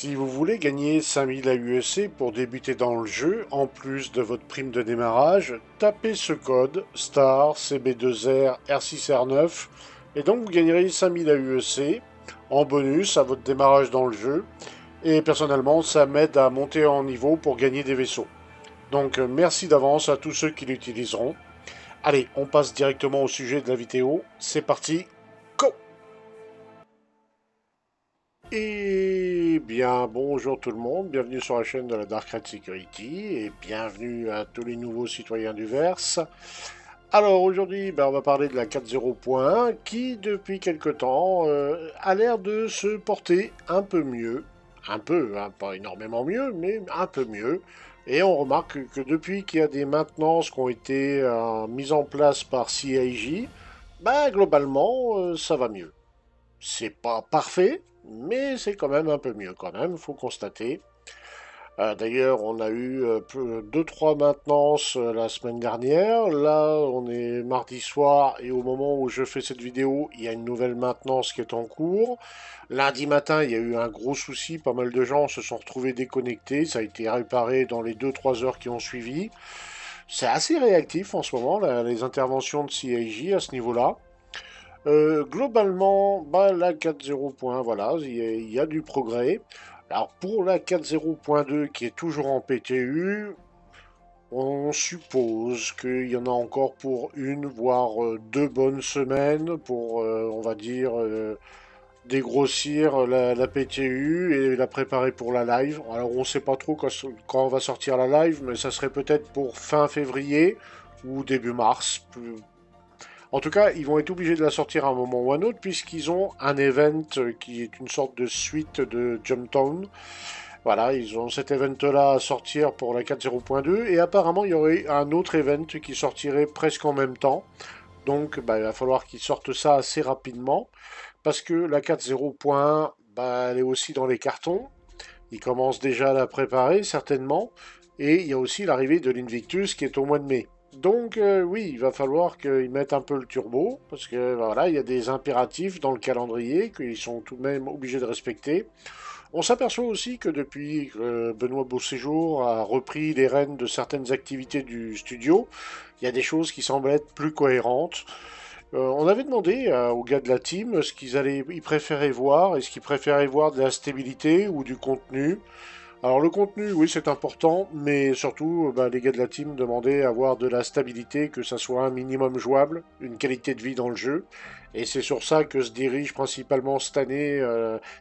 Si vous voulez gagner 5000 AUSC pour débuter dans le jeu, en plus de votre prime de démarrage, tapez ce code STAR CB2R R6R9 et donc vous gagnerez 5000 AUSC en bonus à votre démarrage dans le jeu. Et personnellement, ça m'aide à monter en niveau pour gagner des vaisseaux. Donc merci d'avance à tous ceux qui l'utiliseront. Allez, on passe directement au sujet de la vidéo. C'est parti, go! Et bien, bonjour tout le monde, bienvenue sur la chaîne de la Dark Red Security et bienvenue à tous les nouveaux citoyens du Verse. Alors aujourd'hui, on va parler de la 4.0.1 qui, depuis quelque temps, a l'air de se porter un peu mieux. Un peu, hein, pas énormément mieux, mais un peu mieux. Et on remarque que depuis qu'il y a des maintenances qui ont été mises en place par CIJ, globalement, ça va mieux. C'est pas parfait, mais c'est quand même un peu mieux quand même, faut constater. D'ailleurs, on a eu 2-3 maintenances la semaine dernière. Là, on est mardi soir et au moment où je fais cette vidéo, il y a une nouvelle maintenance qui est en cours. Lundi matin, il y a eu un gros souci, pas mal de gens se sont retrouvés déconnectés. Ça a été réparé dans les 2-3 heures qui ont suivi. C'est assez réactif en ce moment, les interventions de CIJ à ce niveau-là. Globalement, la 4.0. Voilà, il y a du progrès. Alors pour la 4.0.2 qui est toujours en PTU, on suppose qu'il y en a encore pour une, voire deux bonnes semaines pour, on va dire, dégrossir la PTU et la préparer pour la live. Alors on ne sait pas trop quand on va sortir la live, mais ça serait peut-être pour fin février ou début mars. En tout cas, ils vont être obligés de la sortir à un moment ou à un autre, puisqu'ils ont un event qui est une sorte de suite de Jumptown. Voilà, ils ont cet event-là à sortir pour la 4.0.2, et apparemment, il y aurait un autre event qui sortirait presque en même temps. Donc, il va falloir qu'ils sortent ça assez rapidement, parce que la 4.0.1, elle est aussi dans les cartons. Ils commencent déjà à la préparer, certainement. Et il y a aussi l'arrivée de l'Invictus qui est au mois de mai. Donc oui, il va falloir qu'ils mettent un peu le turbo, parce que voilà, il y a des impératifs dans le calendrier qu'ils sont tout de même obligés de respecter. On s'aperçoit aussi que depuis que Benoît Beauséjour a repris les rênes de certaines activités du studio, il y a des choses qui semblent être plus cohérentes. On avait demandé aux gars de la team ce ils préféraient voir, est-ce qu'ils préféraient voir de la stabilité ou du contenu. Alors le contenu, oui, c'est important, mais surtout, les gars de la team demandaient à avoir de la stabilité, que ça soit un minimum jouable, une qualité de vie dans le jeu. Et c'est sur ça que se dirige principalement cette année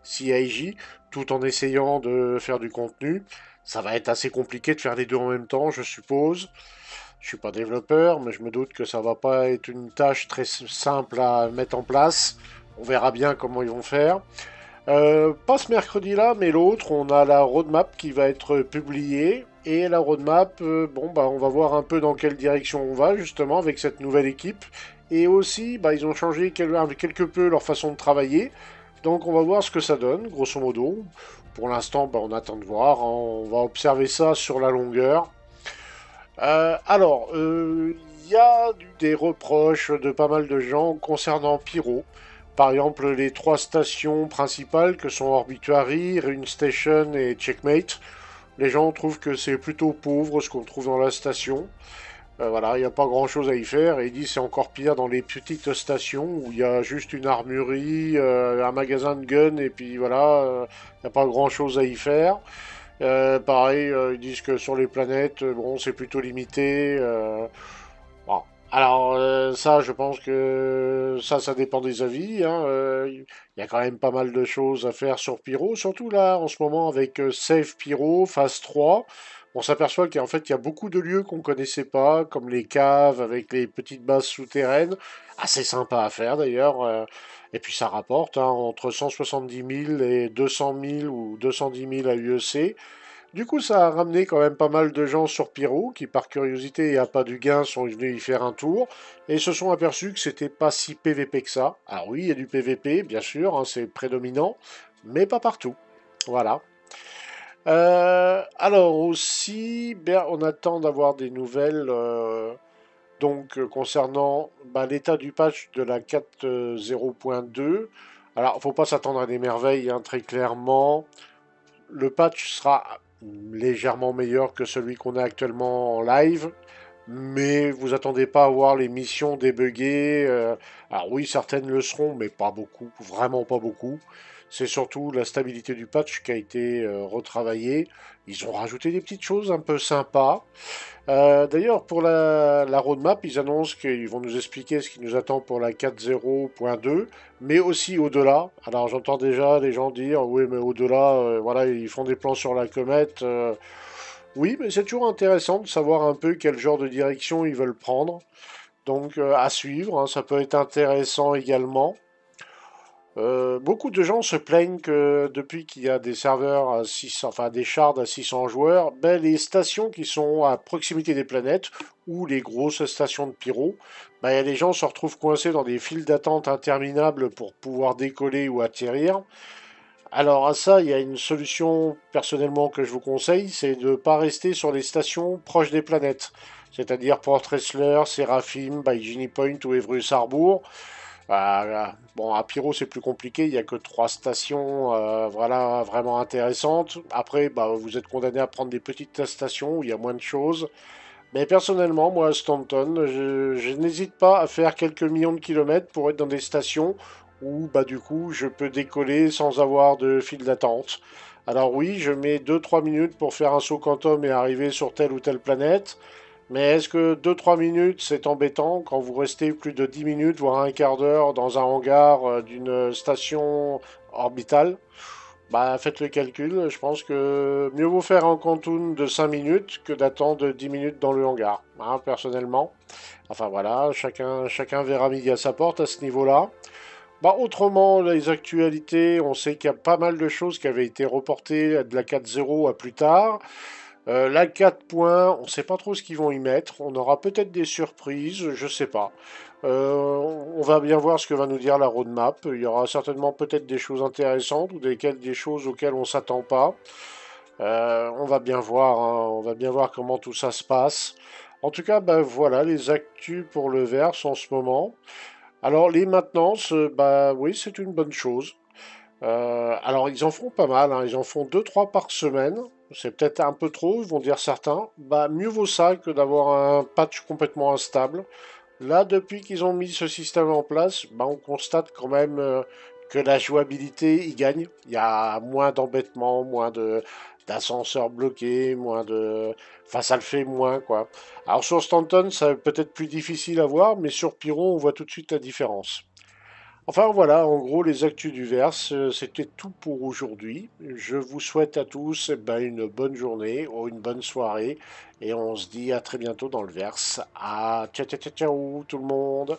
CIJ, tout en essayant de faire du contenu. Ça va être assez compliqué de faire les deux en même temps, je suppose. Je suis pas développeur, mais je me doute que ça va pas être une tâche très simple à mettre en place. On verra bien comment ils vont faire. Pas ce mercredi-là, mais l'autre, on a la roadmap qui va être publiée. Et la roadmap, on va voir un peu dans quelle direction on va, justement, avec cette nouvelle équipe. Et aussi, ils ont changé quelque peu leur façon de travailler. Donc on va voir ce que ça donne, grosso modo. Pour l'instant, on attend de voir, hein. On va observer ça sur la longueur. Il y a eu des reproches de pas mal de gens concernant Pyro. Par exemple, les trois stations principales que sont Orbituary, Rune Station et Checkmate. Les gens trouvent que c'est plutôt pauvre ce qu'on trouve dans la station. Voilà, il n'y a pas grand chose à y faire. Et ils disent que c'est encore pire dans les petites stations où il y a juste une armurerie, un magasin de guns et puis voilà, il n'y a pas grand chose à y faire. Pareil, ils disent que sur les planètes, bon, c'est plutôt limité. Bon. Alors, ça, je pense que ça dépend des avis, hein. Il y a quand même pas mal de choses à faire sur Pyro, surtout là, en ce moment, avec Save Pyro, phase 3. On s'aperçoit qu'en fait, il y a beaucoup de lieux qu'on connaissait pas, comme les caves avec les petites bases souterraines. Assez sympa à faire d'ailleurs. Et puis ça rapporte hein, entre 170 000 et 200 000 ou 210 000 à UEC. Du coup, ça a ramené quand même pas mal de gens sur Pyro qui, par curiosité et à pas du gain, sont venus y faire un tour et se sont aperçus que c'était pas si PVP que ça. Alors oui, il y a du PVP, bien sûr, hein, c'est prédominant, mais pas partout. Voilà. Alors aussi, on attend d'avoir des nouvelles concernant l'état du patch de la 4.0.2. Alors, faut pas s'attendre à des merveilles, hein, très clairement. le patch sera légèrement meilleur que celui qu'on a actuellement en live, mais vous attendez pas à voir les missions débuggées. Alors oui, certaines le seront, mais pas beaucoup, vraiment pas beaucoup. C'est surtout la stabilité du patch qui a été retravaillée. Ils ont rajouté des petites choses un peu sympas. D'ailleurs, pour la roadmap, ils annoncent qu'ils vont nous expliquer ce qui nous attend pour la 4.0.2, mais aussi au-delà. Alors j'entends déjà les gens dire, oui, mais au-delà, voilà, ils font des plans sur la comète. Oui, mais c'est toujours intéressant de savoir un peu quel genre de direction ils veulent prendre. Donc à suivre, hein, ça peut être intéressant également. Beaucoup de gens se plaignent que depuis qu'il y a des serveurs à 600, enfin des shards à 600 joueurs, ben, les stations qui sont à proximité des planètes ou les grosses stations de pyro, ben, les gens se retrouvent coincés dans des files d'attente interminables pour pouvoir décoller ou atterrir. Alors à ça, il y a une solution personnellement que je vous conseille, c'est de ne pas rester sur les stations proches des planètes. C'est-à-dire Port Tressler, Seraphim, Bygenie Point ou Evrus Harbour. Bon, à Pyro, c'est plus compliqué, il n'y a que trois stations voilà, vraiment intéressantes. Après, bah, vous êtes condamné à prendre des petites stations où il y a moins de choses. Mais personnellement, moi, à Stanton, je n'hésite pas à faire quelques millions de kilomètres pour être dans des stations où, bah, du coup, je peux décoller sans avoir de file d'attente. Alors oui, je mets 2-3 minutes pour faire un saut quantum et arriver sur telle ou telle planète. Mais est-ce que 2-3 minutes, c'est embêtant quand vous restez plus de 10 minutes, voire un quart d'heure dans un hangar d'une station orbitale? Bah, faites le calcul. Je pense que mieux vaut faire un quantum de 5 minutes que d'attendre 10 minutes dans le hangar, hein, personnellement. Enfin voilà, chacun verra midi à sa porte à ce niveau-là. Bah, autrement, les actualités, on sait qu'il y a pas mal de choses qui avaient été reportées de la 4.0 à plus tard. La 4 points, on ne sait pas trop ce qu'ils vont y mettre. On aura peut-être des surprises, je sais pas. On va bien voir ce que va nous dire la roadmap. Il y aura certainement peut-être des choses intéressantes ou des choses auxquelles on s'attend pas. On va bien voir, hein, on va bien voir comment tout ça se passe. En tout cas, ben voilà les actus pour le Verse en ce moment. Alors les maintenances, bah oui, c'est une bonne chose. Alors ils en font pas mal, hein. Ils en font deux trois par semaine. C'est peut-être un peu trop, ils vont dire certains. Bah mieux vaut ça que d'avoir un patch complètement instable. Là, depuis qu'ils ont mis ce système en place, bah, on constate quand même que la jouabilité y gagne. Il y a moins d'embêtements, moins de d'ascenseurs bloqués, moins de... Enfin, ça le fait moins, quoi. Alors sur Stanton, ça peut être plus difficile à voir, mais sur Pyro, on voit tout de suite la différence. Enfin voilà, en gros, les actus du Verse, c'était tout pour aujourd'hui. Je vous souhaite à tous eh ben, une bonne journée ou une bonne soirée et on se dit à très bientôt dans le Verse. Ah, ciao ciao ciao ciao tout le monde!